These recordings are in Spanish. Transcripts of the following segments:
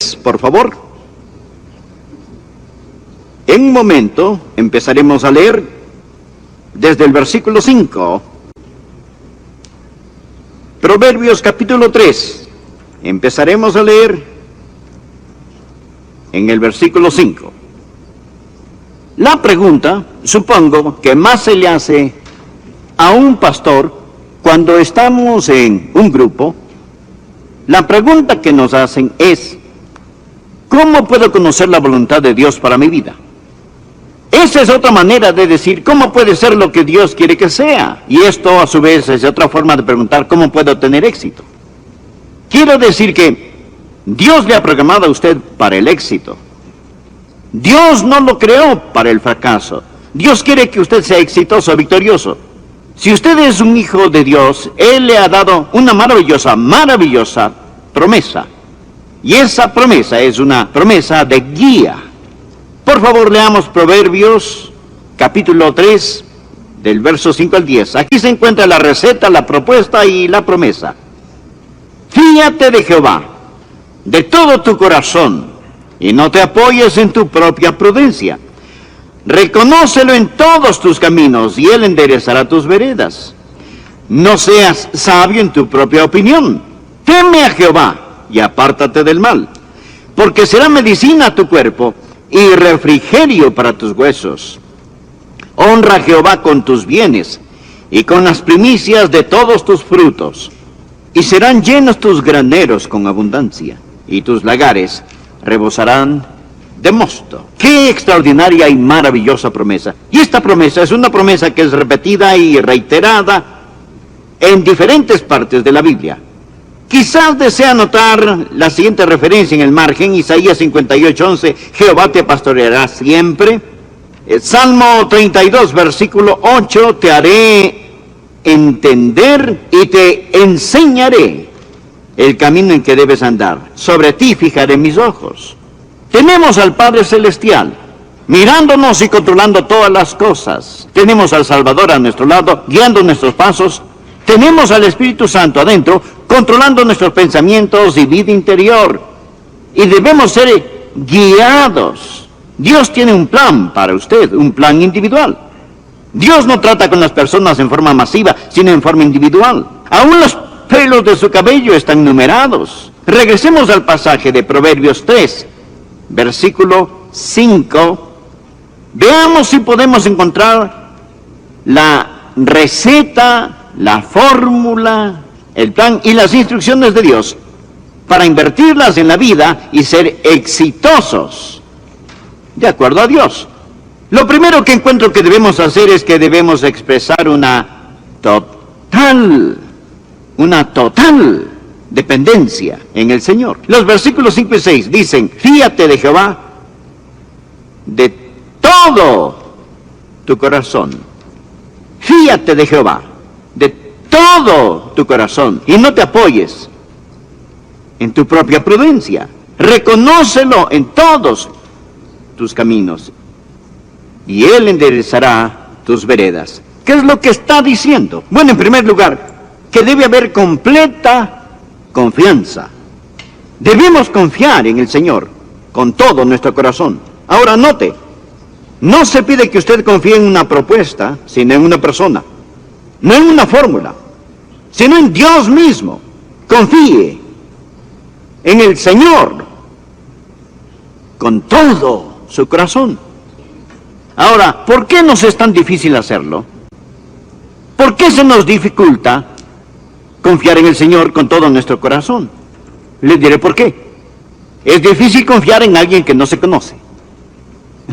3, por favor. En un momento empezaremos a leer desde el versículo 5. Proverbios capítulo 3. Empezaremos a leer en el versículo 5. La pregunta, supongo, que más se le hace a un pastor cuando estamos en un grupo, la pregunta que nos hacen es: ¿cómo puedo conocer la voluntad de Dios para mi vida? Esa es otra manera de decir cómo puede ser lo que Dios quiere que sea. Y esto a su vez es otra forma de preguntar cómo puedo tener éxito. Quiero decir que Dios le ha programado a usted para el éxito. Dios no lo creó para el fracaso. Dios quiere que usted sea exitoso, victorioso. Si usted es un hijo de Dios, Él le ha dado una maravillosa, maravillosa promesa. Y esa promesa es una promesa de guía. Por favor, leamos Proverbios, capítulo 3, del verso 5 al 10. Aquí se encuentra la receta, la propuesta y la promesa. Fíate de Jehová, de todo tu corazón, y no te apoyes en tu propia prudencia. Reconócelo en todos tus caminos, y Él enderezará tus veredas. No seas sabio en tu propia opinión. Teme a Jehová, y apártate del mal, porque será medicina a tu cuerpo, y refrigerio para tus huesos. Honra a Jehová con tus bienes, y con las primicias de todos tus frutos, y serán llenos tus graneros con abundancia, y tus lagares rebosarán de mosto. ¡Qué extraordinaria y maravillosa promesa! Y esta promesa es una promesa que es repetida y reiterada en diferentes partes de la Biblia. Quizás desea notar la siguiente referencia en el margen: Isaías 58:11, Jehová te pastoreará siempre. Salmo 32, versículo 8, te haré entender y te enseñaré el camino en que debes andar. Sobre ti fijaré mis ojos. Tenemos al Padre Celestial mirándonos y controlando todas las cosas. Tenemos al Salvador a nuestro lado, guiando nuestros pasos. Tenemos al Espíritu Santo adentro, controlando nuestros pensamientos y vida interior. Y debemos ser guiados. Dios tiene un plan para usted, un plan individual. Dios no trata con las personas en forma masiva, sino en forma individual. Aún los pelos de su cabello están numerados. Regresemos al pasaje de Proverbios 3, versículo 5. Veamos si podemos encontrar la receta, la fórmula, el plan y las instrucciones de Dios para invertirlas en la vida y ser exitosos de acuerdo a Dios. Lo primero que encuentro que debemos hacer es que debemos expresar una total dependencia en el Señor. Los versículos 5 y 6 dicen: fíate de Jehová de todo tu corazón. Fíate de Jehová de todo tu corazón y no te apoyes en tu propia prudencia. Reconócelo en todos tus caminos y Él enderezará tus veredas. ¿Qué es lo que está diciendo? Bueno, en primer lugar, que debe haber completa confianza. Debemos confiar en el Señor con todo nuestro corazón. Ahora note, no se pide que usted confíe en una propuesta, sino en una persona. No en una fórmula, sino en Dios mismo. Confíe en el Señor con todo su corazón. Ahora, ¿por qué nos es tan difícil hacerlo? ¿Por qué se nos dificulta confiar en el Señor con todo nuestro corazón? Les diré por qué. Es difícil confiar en alguien que no se conoce.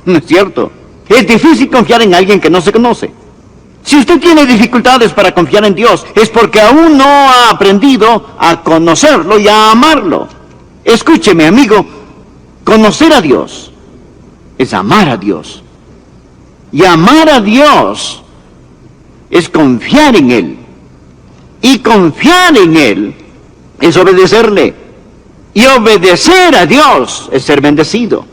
¿No es cierto? Es difícil confiar en alguien que no se conoce. Si usted tiene dificultades para confiar en Dios, es porque aún no ha aprendido a conocerlo y a amarlo. Escúcheme, amigo, conocer a Dios es amar a Dios. Y amar a Dios es confiar en Él. Y confiar en Él es obedecerle. Y obedecer a Dios es ser bendecido.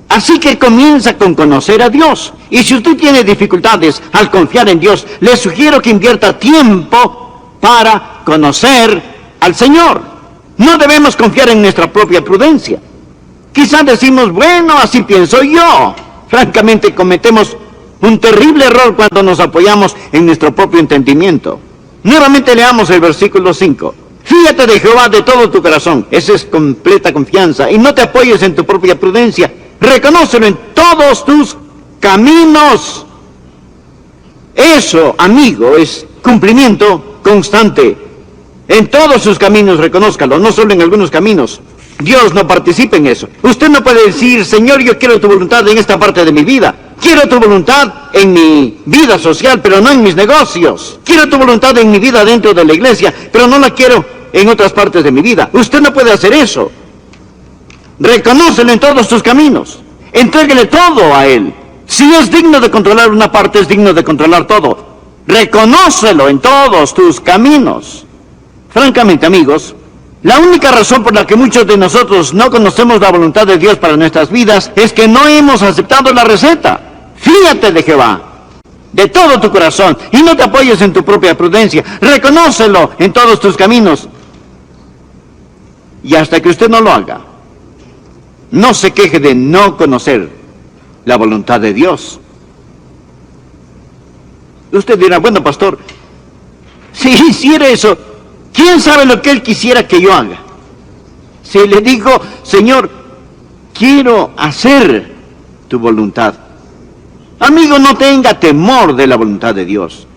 Así que comienza con conocer a Dios. Y si usted tiene dificultades al confiar en Dios, le sugiero que invierta tiempo para conocer al Señor. No debemos confiar en nuestra propia prudencia. Quizás decimos, bueno, así pienso yo. Francamente, cometemos un terrible error cuando nos apoyamos en nuestro propio entendimiento. Nuevamente leamos el versículo 5. Fíjate de Jehová de todo tu corazón. Esa es completa confianza. Y no te apoyes en tu propia prudencia. Reconócelo en todos tus caminos. Eso, amigo, es cumplimiento constante. En todos sus caminos reconózcalo, no solo en algunos caminos. Dios no participa en eso. Usted no puede decir, Señor, yo quiero tu voluntad en esta parte de mi vida. Quiero tu voluntad en mi vida social, pero no en mis negocios. Quiero tu voluntad en mi vida dentro de la iglesia, pero no la quiero en otras partes de mi vida. Usted no puede hacer eso. Reconócelo en todos tus caminos. Entréguele todo a Él. Si es digno de controlar una parte, es digno de controlar todo. Reconócelo en todos tus caminos. Francamente, amigos, la única razón por la que muchos de nosotros no conocemos la voluntad de Dios para nuestras vidas es que no hemos aceptado la receta. Fíjate de Jehová de todo tu corazón y no te apoyes en tu propia prudencia. Reconócelo en todos tus caminos. Y hasta que usted no lo haga, no se queje de no conocer la voluntad de Dios. Usted dirá, bueno, pastor, si hiciera eso, ¿quién sabe lo que Él quisiera que yo haga? Si le digo, Señor, quiero hacer tu voluntad. Amigo, no tenga temor de la voluntad de Dios.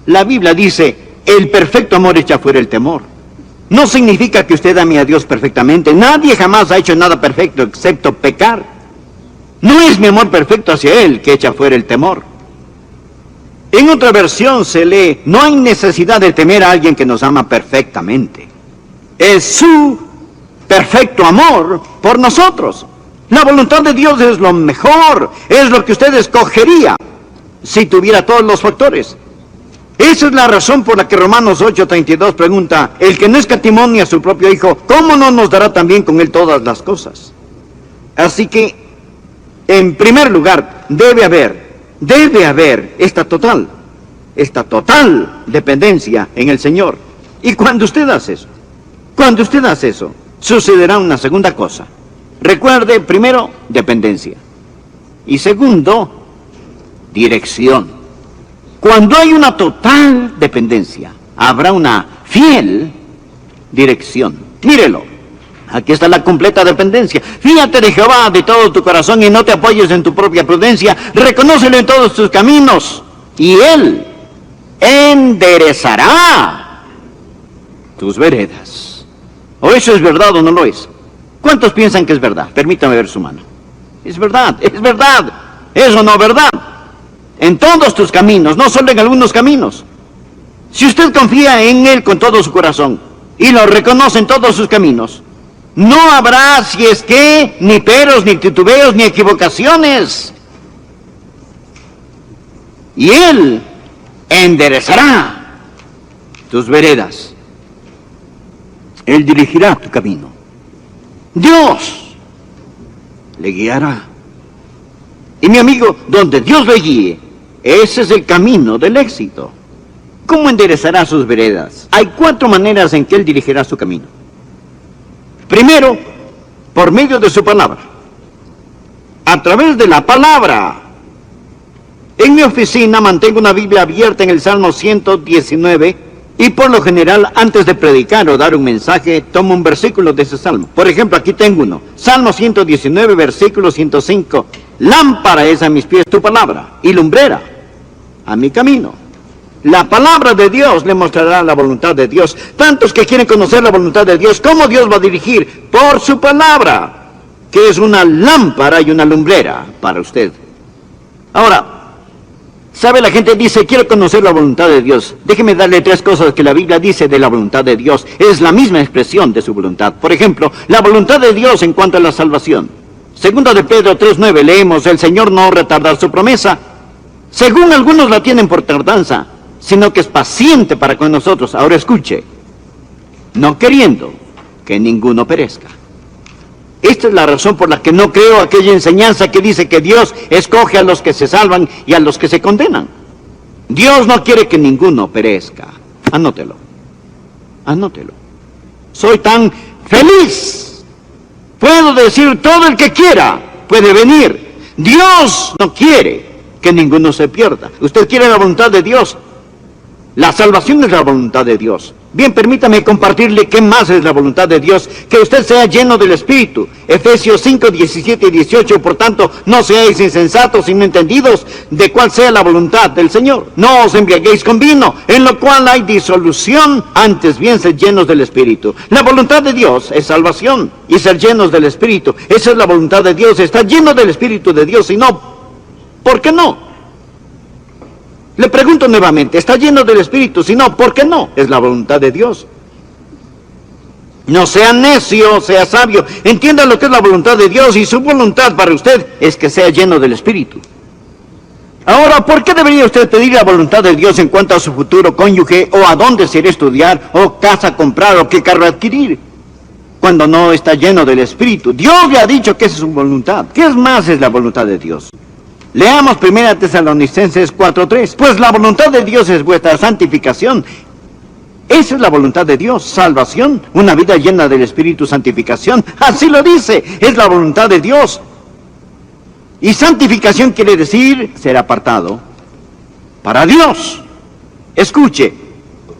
La Biblia dice, el perfecto amor echa fuera el temor. No significa que usted ame a Dios perfectamente. Nadie jamás ha hecho nada perfecto excepto pecar. No es mi amor perfecto hacia Él que echa fuera el temor. En otra versión se lee, no hay necesidad de temer a alguien que nos ama perfectamente. Es su perfecto amor por nosotros. La voluntad de Dios es lo mejor, es lo que usted escogería si tuviera todos los factores. Esa es la razón por la que Romanos 8:32 pregunta, el que no escatimó ni a su propio Hijo, ¿cómo no nos dará también con Él todas las cosas? Así que, en primer lugar, debe haber esta total dependencia en el Señor. Y cuando usted hace eso, sucederá una segunda cosa. Recuerde, primero, dependencia. Y segundo, dirección. Cuando hay una total dependencia, habrá una fiel dirección. Mírelo. Aquí está la completa dependencia. Fíjate de Jehová de todo tu corazón y no te apoyes en tu propia prudencia. Reconócelo en todos tus caminos y Él enderezará tus veredas. ¿O eso es verdad o no lo es? ¿Cuántos piensan que es verdad? Permítame ver su mano. Es verdad, es verdad. ¿Es o no verdad? En todos tus caminos, no solo en algunos caminos. Si usted confía en Él con todo su corazón y lo reconoce en todos sus caminos, no habrá, si es que, ni peros, ni titubeos, ni equivocaciones. Y Él enderezará tus veredas. Él dirigirá tu camino. Dios le guiará. Y mi amigo, donde Dios le guíe, ese es el camino del éxito. ¿Cómo enderezará sus veredas? Hay 4 maneras en que Él dirigirá su camino. Primero, por medio de su palabra. A través de la palabra. En mi oficina mantengo una Biblia abierta en el Salmo 119 y por lo general antes de predicar o dar un mensaje tomo un versículo de ese salmo. Por ejemplo, aquí tengo uno. Salmo 119, versículo 105. Lámpara es a mis pies tu palabra y lumbrera a mi camino. La palabra de Dios le mostrará la voluntad de Dios. Tantos que quieren conocer la voluntad de Dios, ¿cómo Dios va a dirigir? Por su palabra, que es una lámpara y una lumbrera para usted. Ahora, ¿sabe? La gente dice, quiero conocer la voluntad de Dios. Déjeme darle 3 cosas que la Biblia dice de la voluntad de Dios. Es la misma expresión de su voluntad. Por ejemplo, la voluntad de Dios en cuanto a la salvación. Segunda de Pedro 3:9 leemos, el Señor no retardar su promesa. Según algunos la tienen por tardanza, sino que es paciente para con nosotros. Ahora escuche, no queriendo que ninguno perezca. Esta es la razón por la que no creo aquella enseñanza que dice que Dios escoge a los que se salvan y a los que se condenan. Dios no quiere que ninguno perezca. Anótelo. Anótelo. Soy tan feliz. Puedo decir todo el que quiera puede venir. Dios no quiere que ninguno se pierda. Usted quiere la voluntad de Dios. La salvación es la voluntad de Dios. Bien, permítame compartirle qué más es la voluntad de Dios. Que usted sea lleno del Espíritu. Efesios 5, 17 y 18. Por tanto, no seáis insensatos, sino entendidos de cuál sea la voluntad del Señor. No os embriaguéis con vino, en lo cual hay disolución. Antes bien, sed llenos del Espíritu. La voluntad de Dios es salvación y ser llenos del Espíritu. Esa es la voluntad de Dios. Estar lleno del Espíritu de Dios. Y no, ¿por qué no? Le pregunto nuevamente, ¿está lleno del Espíritu? Si no, ¿por qué no? Es la voluntad de Dios. No sea necio, sea sabio. Entienda lo que es la voluntad de Dios, y su voluntad para usted es que sea lleno del Espíritu. Ahora, ¿por qué debería usted pedir la voluntad de Dios en cuanto a su futuro cónyuge, o a dónde se irá a estudiar, o casa comprar, o qué carro adquirir, cuando no está lleno del Espíritu? Dios le ha dicho que esa es su voluntad. ¿Qué más es la voluntad de Dios? Leamos 1 Tesalonicenses 4:3. Pues la voluntad de Dios es vuestra santificación. Esa es la voluntad de Dios, salvación, una vida llena del Espíritu, santificación. Así lo dice, es la voluntad de Dios. Y santificación quiere decir ser apartado para Dios. Escuche,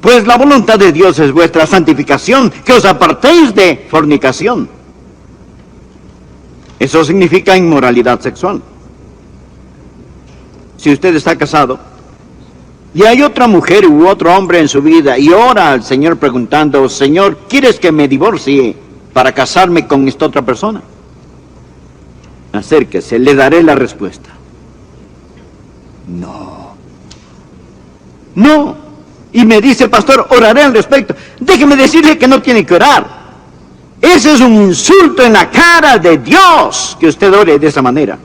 pues la voluntad de Dios es vuestra santificación, que os apartéis de fornicación. Eso significa inmoralidad sexual. Si usted está casado y hay otra mujer u otro hombre en su vida y ora al Señor preguntando, Señor, ¿quieres que me divorcie para casarme con esta otra persona? Acérquese, le daré la respuesta. No. No. Y me dice, pastor, oraré al respecto. Déjeme decirle que no tiene que orar. Ese es un insulto en la cara de Dios, que usted ore de esa manera.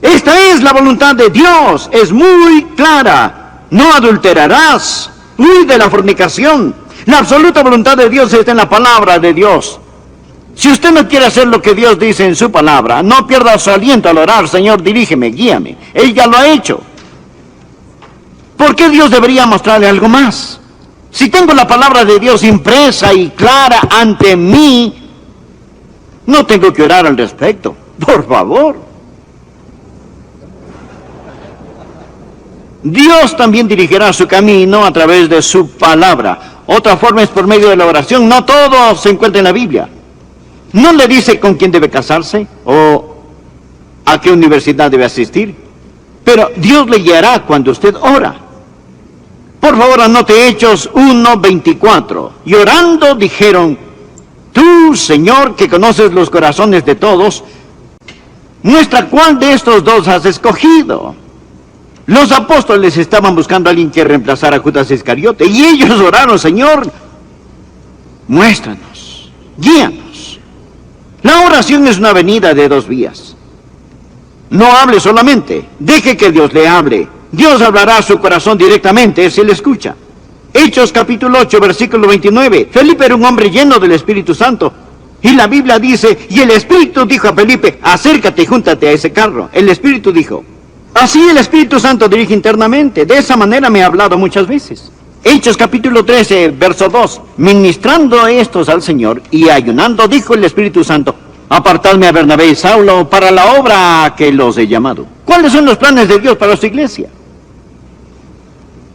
Esta es la voluntad de Dios, es muy clara. No adulterarás, huye de la fornicación. La absoluta voluntad de Dios está en la palabra de Dios. Si usted no quiere hacer lo que Dios dice en su palabra, no pierda su aliento al orar, Señor, dirígeme, guíame. Él ya lo ha hecho. ¿Por qué Dios debería mostrarle algo más? Si tengo la palabra de Dios impresa y clara ante mí, no tengo que orar al respecto. Por favor. Dios también dirigirá su camino a través de su palabra. Otra forma es por medio de la oración. No todo se encuentra en la Biblia. No le dice con quién debe casarse o a qué universidad debe asistir. Pero Dios le guiará cuando usted ora. Por favor, anote Hechos 1:24. Y orando dijeron, tú, Señor, que conoces los corazones de todos, muestra cuál de estos dos has escogido. Los apóstoles estaban buscando a alguien que reemplazara a Judas Iscariote, y ellos oraron, Señor, muéstranos, guíanos. La oración es una avenida de dos vías. No hable solamente, deje que Dios le hable. Dios hablará a su corazón directamente si le escucha. Hechos capítulo 8, versículo 29. Felipe era un hombre lleno del Espíritu Santo. Y la Biblia dice, y el Espíritu dijo a Felipe, acércate y júntate a ese carro. El Espíritu dijo. Así el Espíritu Santo dirige internamente. De esa manera me ha hablado muchas veces. Hechos capítulo 13, verso 2. Ministrando estos al Señor y ayunando, dijo el Espíritu Santo, apartadme a Bernabé y Saulo para la obra a que los he llamado. ¿Cuáles son los planes de Dios para su iglesia?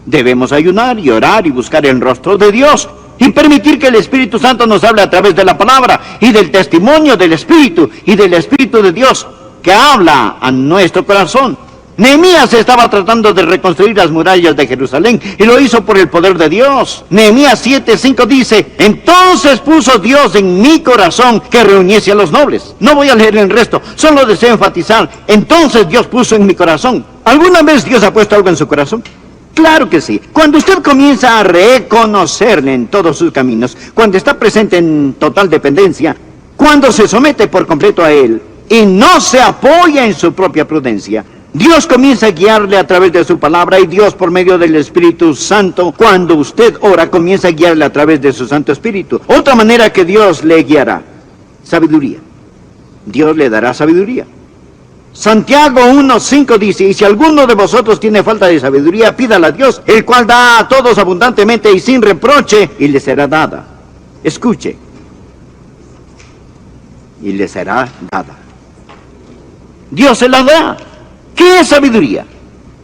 Debemos ayunar y orar y buscar el rostro de Dios y permitir que el Espíritu Santo nos hable a través de la palabra y del testimonio del Espíritu y del Espíritu de Dios que habla a nuestro corazón. Nehemías estaba tratando de reconstruir las murallas de Jerusalén y lo hizo por el poder de Dios. Nehemías 7:5 dice, entonces puso Dios en mi corazón que reuniese a los nobles. No voy a leer el resto, solo deseo enfatizar, entonces Dios puso en mi corazón. ¿Alguna vez Dios ha puesto algo en su corazón? Claro que sí. Cuando usted comienza a reconocerle en todos sus caminos, cuando está presente en total dependencia, cuando se somete por completo a Él y no se apoya en su propia prudencia, Dios comienza a guiarle a través de su palabra y Dios por medio del Espíritu Santo, cuando usted ora, comienza a guiarle a través de su Santo Espíritu. Otra manera que Dios le guiará, sabiduría. Dios le dará sabiduría. Santiago 1:5 dice, y si alguno de vosotros tiene falta de sabiduría, pídala a Dios, el cual da a todos abundantemente y sin reproche, y le será dada. Escuche, y le será dada. Dios se la da. ¿Qué es sabiduría?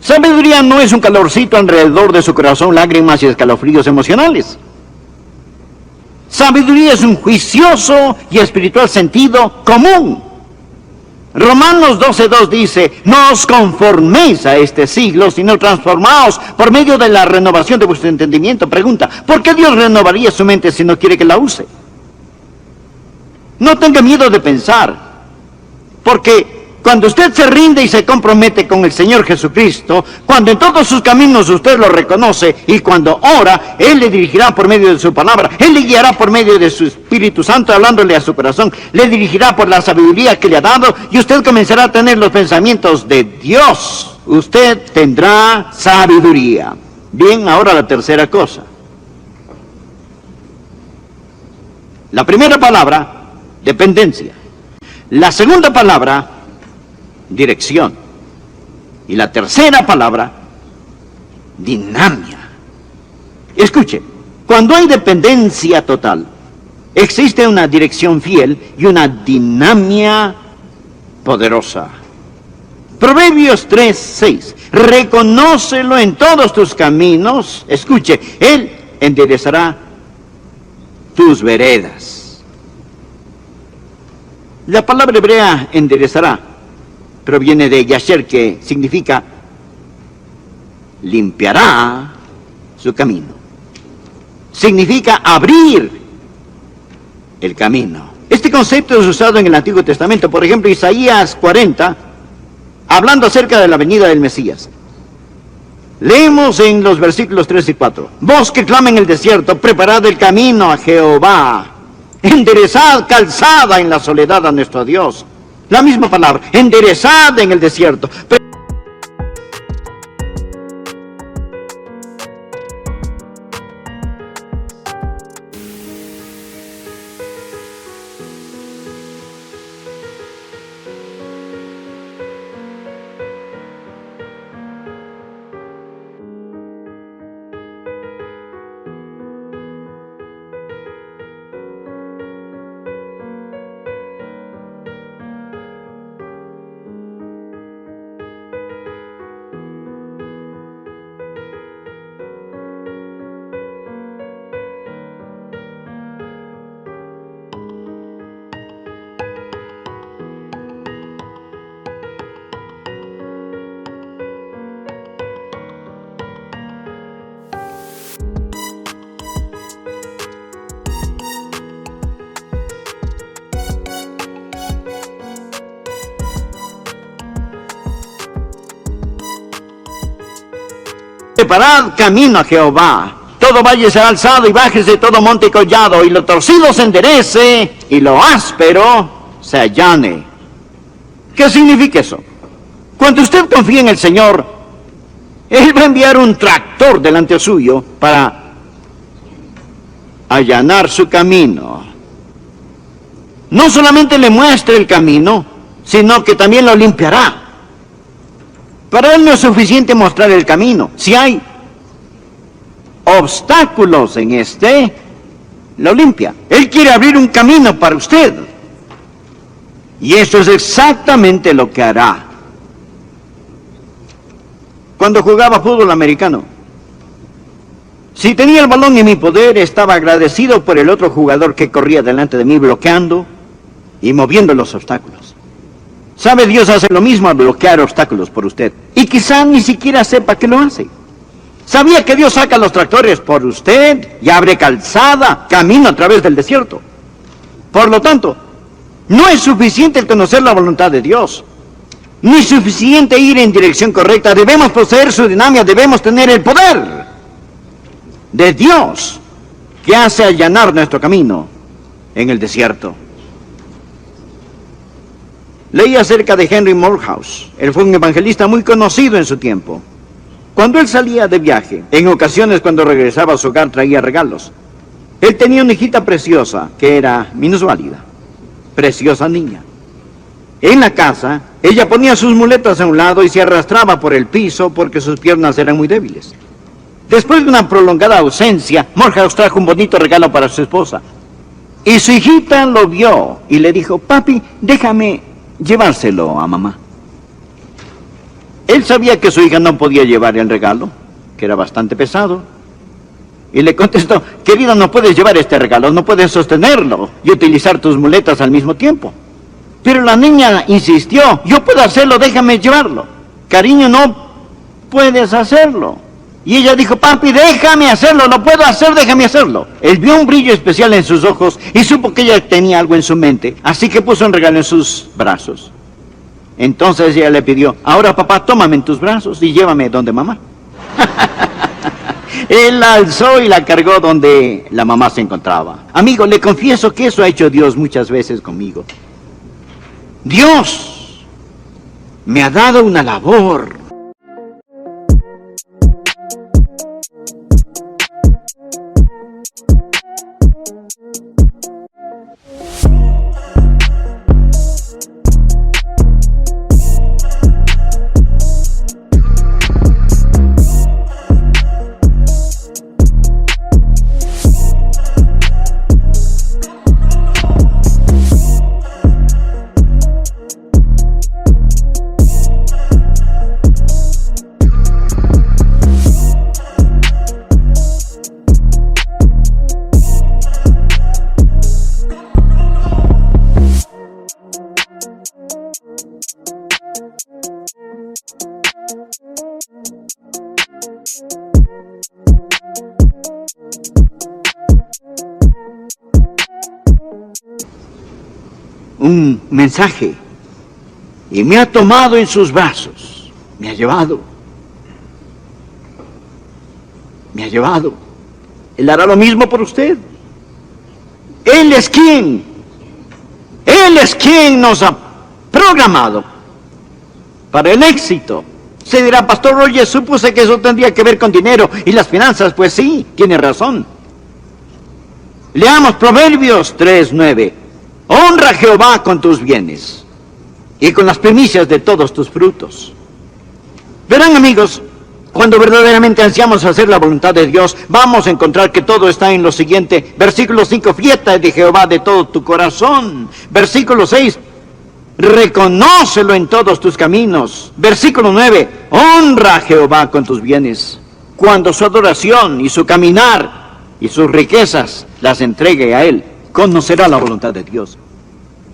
Sabiduría no es un calorcito alrededor de su corazón, lágrimas y escalofríos emocionales. Sabiduría es un juicioso y espiritual sentido común. Romanos 12:2 dice, no os conforméis a este siglo, sino transformaos por medio de la renovación de vuestro entendimiento. Pregunta, ¿por qué Dios renovaría su mente si no quiere que la use? No tenga miedo de pensar, porque cuando usted se rinde y se compromete con el Señor Jesucristo, cuando en todos sus caminos usted lo reconoce y cuando ora, Él le dirigirá por medio de su palabra, Él le guiará por medio de su Espíritu Santo hablándole a su corazón, le dirigirá por la sabiduría que le ha dado y usted comenzará a tener los pensamientos de Dios. Usted tendrá sabiduría. Bien, ahora la tercera cosa. La primera palabra, dependencia. La segunda palabra, dirección. Y la tercera palabra, dinamia. Escuche, cuando hay dependencia total, existe una dirección fiel y una dinamia poderosa. Proverbios 3:6. Reconócelo en todos tus caminos. Escuche, Él enderezará tus veredas. La palabra hebrea enderezará proviene de yasher, que significa limpiará su camino. Significa abrir el camino. Este concepto es usado en el Antiguo Testamento. Por ejemplo, Isaías 40, hablando acerca de la venida del Mesías. Leemos en los versículos 3 y 4. Voz que clama en el desierto, preparad el camino a Jehová. Enderezad calzada en la soledad a nuestro Dios. La misma palabra, enderezad en el desierto. Preparad camino a Jehová. Todo valle será alzado y bájese todo monte y collado, y lo torcido se enderece y lo áspero se allane. ¿Qué significa eso? Cuando usted confía en el Señor, Él va a enviar un tractor delante suyo para allanar su camino. No solamente le muestre el camino, sino que también lo limpiará. Para Él no es suficiente mostrar el camino. Si hay obstáculos en este, lo limpia. Él quiere abrir un camino para usted. Y eso es exactamente lo que hará. Cuando jugaba fútbol americano, si tenía el balón en mi poder, estaba agradecido por el otro jugador que corría delante de mí bloqueando y moviendo los obstáculos. ¿Sabe? Dios hace lo mismo al bloquear obstáculos por usted. Y quizá ni siquiera sepa que lo hace. ¿Sabía que Dios saca los tractores por usted y abre calzada, camino a través del desierto? Por lo tanto, no es suficiente el conocer la voluntad de Dios. Ni suficiente ir en dirección correcta. Debemos poseer su dinamia, debemos tener el poder de Dios que hace allanar nuestro camino en el desierto. Leí acerca de Henry Morehouse. Él fue un evangelista muy conocido en su tiempo. Cuando él salía de viaje, en ocasiones cuando regresaba a su hogar traía regalos. Él tenía una hijita preciosa que era minusválida, preciosa niña. En la casa, ella ponía sus muletas a un lado y se arrastraba por el piso porque sus piernas eran muy débiles. Después de una prolongada ausencia, Morehouse trajo un bonito regalo para su esposa. Y su hijita lo vio y le dijo, papi, déjame llevárselo a mamá. Él sabía que su hija no podía llevar el regalo, que era bastante pesado. Y le contestó, querido, no puedes llevar este regalo, no puedes sostenerlo y utilizar tus muletas al mismo tiempo. Pero la niña insistió, yo puedo hacerlo, déjame llevarlo. Cariño, no puedes hacerlo. Y ella dijo, papi, déjame hacerlo, lo puedo hacer, déjame hacerlo. Él vio un brillo especial en sus ojos y supo que ella tenía algo en su mente, así que puso un regalo en sus brazos. Entonces ella le pidió, ahora papá, tómame en tus brazos y llévame donde mamá. Él la alzó y la cargó donde la mamá se encontraba. Amigo, le confieso que eso ha hecho Dios muchas veces conmigo. Dios me ha dado una labor. Un mensaje y me ha tomado en sus brazos, me ha llevado. Él hará lo mismo por usted. Él es quien nos ha programado para el éxito. Se dirá, Pastor Roger, supuse que eso tendría que ver con dinero y las finanzas. Pues sí, tiene razón. Leamos Proverbios 3:9. Honra a Jehová con tus bienes y con las primicias de todos tus frutos. Verán, amigos, cuando verdaderamente ansiamos hacer la voluntad de Dios, vamos a encontrar que todo está en lo siguiente. Versículo 5, fiesta de Jehová de todo tu corazón. Versículo 6, reconócelo en todos tus caminos. Versículo 9, honra a Jehová con tus bienes, cuando su adoración y su caminar y sus riquezas las entregue a Él. Conocerá la voluntad de Dios.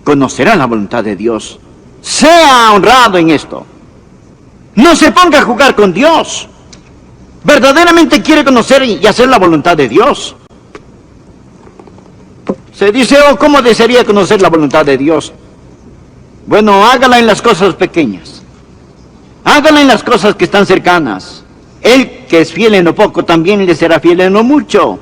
Conocerá la voluntad de Dios. Sea honrado en esto. No se ponga a jugar con Dios. Verdaderamente quiere conocer y hacer la voluntad de Dios. Se dice, oh, ¿cómo desearía conocer la voluntad de Dios? Bueno, hágala en las cosas pequeñas. Hágala en las cosas que están cercanas. Él que es fiel en lo poco, también le será fiel en lo mucho.